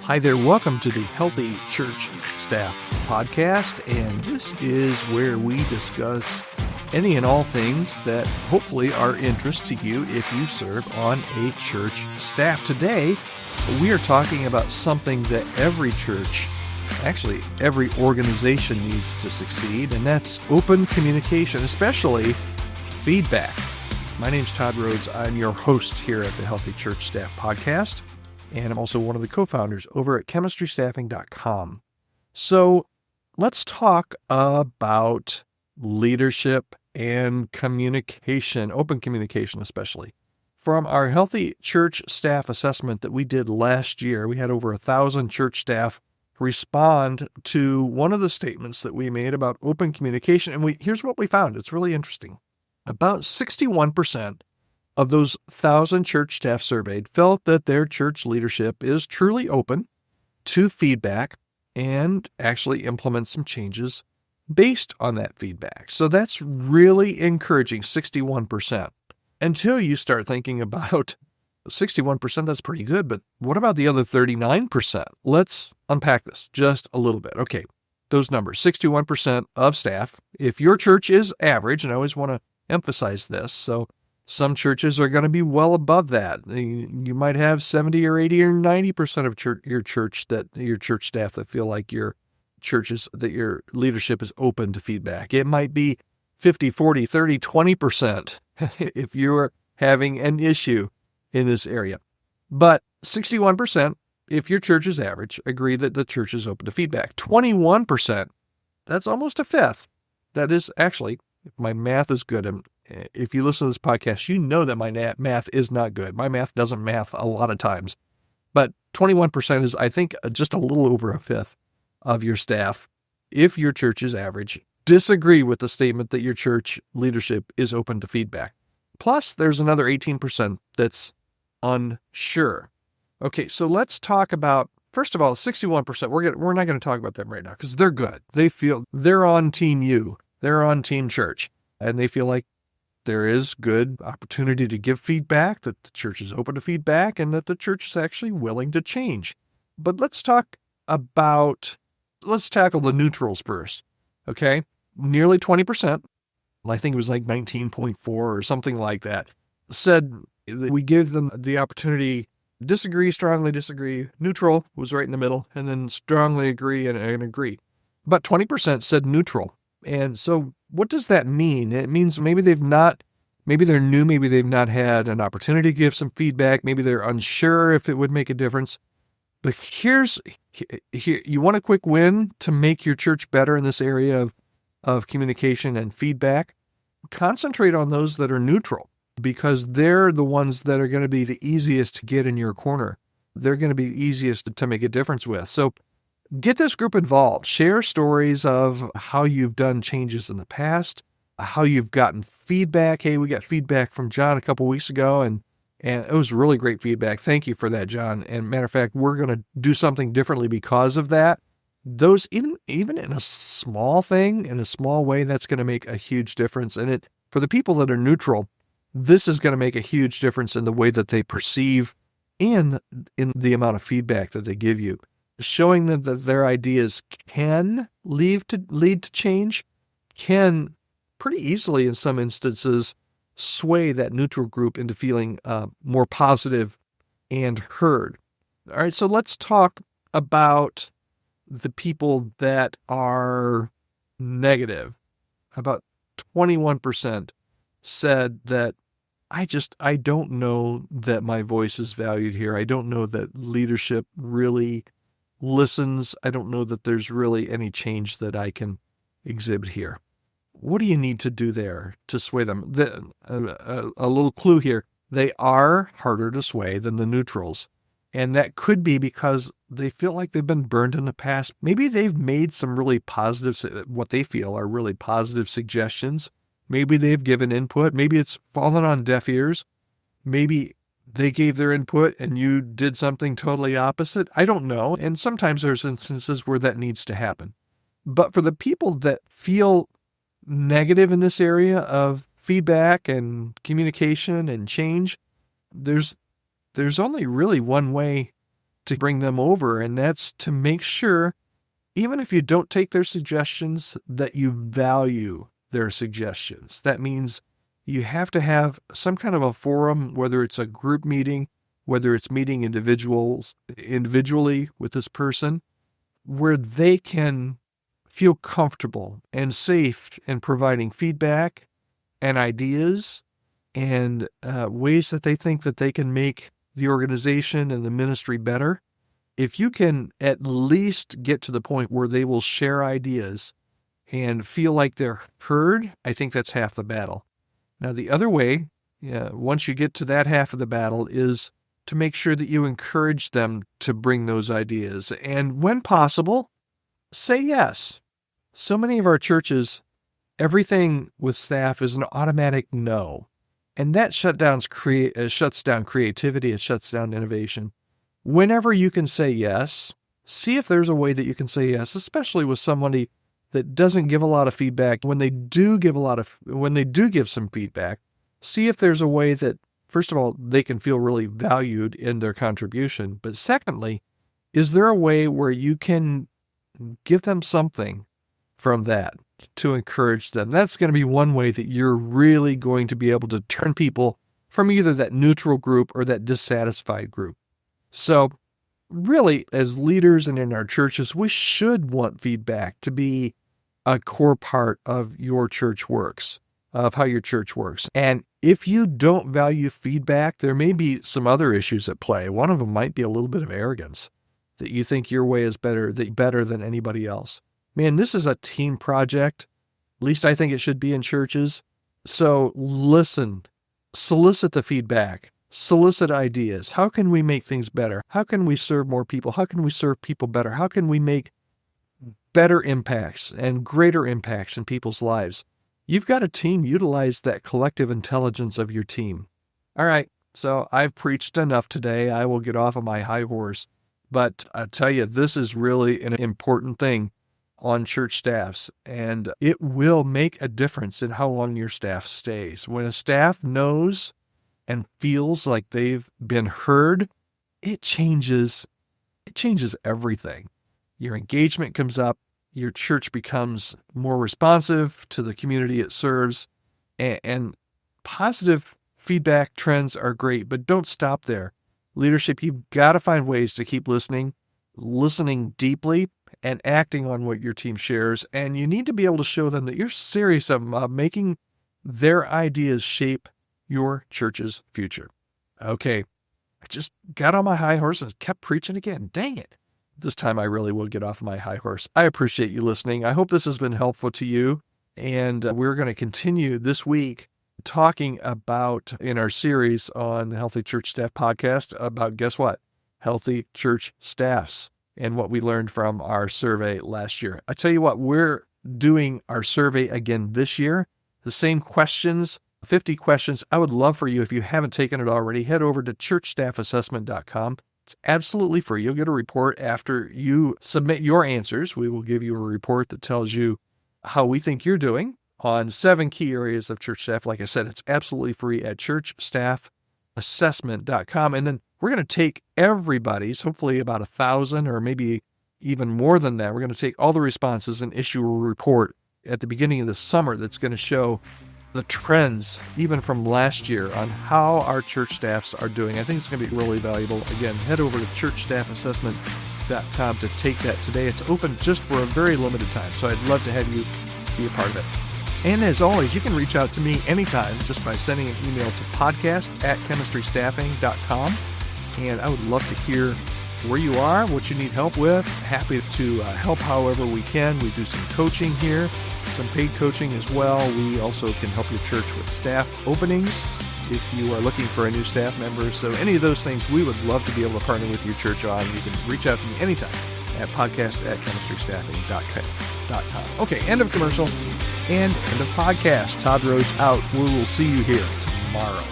Hi there, welcome to the Healthy Church Staff Podcast, and this is where we discuss any and all things that hopefully are interest to you if you serve on a church staff. Today, we are talking about something that every church, actually every organization needs to succeed, and that's open communication, especially feedback. My name's Todd Rhodes. I'm your host here at the Healthy Church Staff Podcast, and I'm also one of the co-founders over at chemistrystaffing.com. So let's talk about leadership and communication, open communication especially. From our Healthy Church Staff assessment that we did last year, we had over 1,000 church staff respond to one of the statements that we made about open communication. And here's what we found. It's really interesting. About 61% of those 1,000 church staff surveyed felt that their church leadership is truly open to feedback and actually implement some changes based on that feedback. So that's really encouraging, 61%. Until you start thinking about 61%, that's pretty good, but what about the other 39%? Let's unpack this just a little bit. Okay, those numbers, 61% of staff. If your church is average, and I always want to emphasize this, so some churches are going to be well above that. You might have 70 or 80 or 90% of your church staff that feel like your leadership is open to feedback. It might be 50, 40, 30, 20% if you're having an issue in this area. But 61%, if your church is average, agree that the church is open to feedback. 21%, that's almost a fifth. That is actually, if my math is good, and if you listen to this podcast, you know that my math is not good. My math doesn't math a lot of times. But 21% is, I think, just a little over a fifth of your staff, if your church is average, disagree with the statement that your church leadership is open to feedback. Plus, there's another 18% that's unsure. Okay, so let's talk about, first of all, 61%. We're not going to talk about them right now because they're good. They feel they're on Team U. They're on Team Church, and they feel like there is good opportunity to give feedback, that the church is open to feedback, and that the church is actually willing to change. But let's tackle the neutrals first, okay? Nearly 20%, I think it was like 19.4 or something like that, said that we give them the opportunity, disagree, strongly disagree, neutral was right in the middle, and then strongly agree and agree. But 20% said neutral. And so what does that mean? It means maybe they're new, maybe they've not had an opportunity to give some feedback, maybe they're unsure if it would make a difference. But here, you want a quick win to make your church better in this area of communication and feedback? Concentrate on those that are neutral, because they're the ones that are going to be the easiest to get in your corner. They're going to be easiest to make a difference with. So get this group involved. Share stories of how you've done changes in the past, how you've gotten feedback. Hey, we got feedback from John a couple weeks ago, and it was really great feedback. Thank you for that, John. And matter of fact, we're going to do something differently because of that. Those, even in a small thing, in a small way, that's going to make a huge difference. And for the people that are neutral, this is going to make a huge difference in the way that they perceive and in the amount of feedback that they give you. Showing them that their ideas can lead to change, can pretty easily, in some instances, sway that neutral group into feeling more positive and heard. All right, so let's talk about the people that are negative. About 21% said that I don't know that my voice is valued here. I don't know that leadership really listens. I don't know that there's really any change that I can exhibit here. What do you need to do there to sway them? A little clue here. They are harder to sway than the neutrals. And that could be because they feel like they've been burned in the past. Maybe they've made some really positive, what they feel are really positive suggestions. Maybe they've given input. Maybe it's fallen on deaf ears. Maybe they gave their input and you did something totally opposite. I don't know. And sometimes there's instances where that needs to happen. But for the people that feel negative in this area of feedback and communication and change, there's only really one way to bring them over, and that's to make sure, even if you don't take their suggestions, that you value their suggestions. That means you have to have some kind of a forum, whether it's a group meeting, whether it's meeting individually with this person, where they can feel comfortable and safe in providing feedback and ideas and ways that they think that they can make the organization and the ministry better. If you can at least get to the point where they will share ideas and feel like they're heard, I think that's half the battle. Now, the other way, once you get to that half of the battle, is to make sure that you encourage them to bring those ideas. And when possible, say yes. So many of our churches, everything with staff is an automatic no. And that shuts down creativity, it shuts down innovation. Whenever you can say yes, see if there's a way that you can say yes, especially with somebody that doesn't give a lot of feedback. When they do give some feedback, see if there's a way that, first of all, they can feel really valued in their contribution. But secondly, is there a way where you can give them something from that to encourage them? That's going to be one way that you're really going to be able to turn people from either that neutral group or that dissatisfied group. So really, as leaders and in our churches, we should want feedback to be a core part of your church works, of how your church works. And if you don't value feedback, there may be some other issues at play. One of them might be a little bit of arrogance, that you think your way is better than anybody else. Man, this is a team project. At least I think it should be in churches. So listen, solicit the feedback, solicit ideas. How can we make things better? How can we serve more people? How can we serve people better? How can we make better impacts and greater impacts in people's lives? You've got a team. Utilize that collective intelligence of your team. All right, so I've preached enough today. I will get off of my high horse. But I tell you, this is really an important thing on church staffs, and it will make a difference in how long your staff stays. When a staff knows and feels like they've been heard, it changes everything. Your engagement comes up, your church becomes more responsive to the community it serves, and positive feedback trends are great, but don't stop there. Leadership, you've got to find ways to keep listening deeply, and acting on what your team shares. And you need to be able to show them that you're serious about making their ideas shape your church's future. Okay, I just got on my high horse and kept preaching again. Dang it. This time I really will get off my high horse. I appreciate you listening. I hope this has been helpful to you. And we're going to continue this week talking about, in our series on the Healthy Church Staff podcast, about, guess what? Healthy church staffs and what we learned from our survey last year. I tell you what, we're doing our survey again this year. The same questions, 50 questions. I would love for you, if you haven't taken it already, head over to churchstaffassessment.com. It's absolutely free. You'll get a report after you submit your answers. We will give you a report that tells you how we think you're doing on 7 key areas of church staff. Like I said, it's absolutely free at churchstaffassessment.com. And then we're going to take everybody's, hopefully about 1,000 or maybe even more than that. We're going to take all the responses and issue a report at the beginning of the summer that's going to show the trends, even from last year, on how our church staffs are doing. I think it's going to be really valuable. Again, head over to churchstaffassessment.com to take that today. It's open just for a very limited time, so I'd love to have you be a part of it. And as always, you can reach out to me anytime just by sending an email to podcast@chemistrystaffing.com. And I would love to hear where you are, what you need help with. Happy to help however we can. We do some coaching here, some paid coaching as well. We also can help your church with staff openings if you are looking for a new staff member. So any of those things we would love to be able to partner with your church on. You can reach out to me anytime at podcast@chemistrystaffing.com. Okay, end of commercial and end of podcast. Todd Rhodes out. We will see you here tomorrow.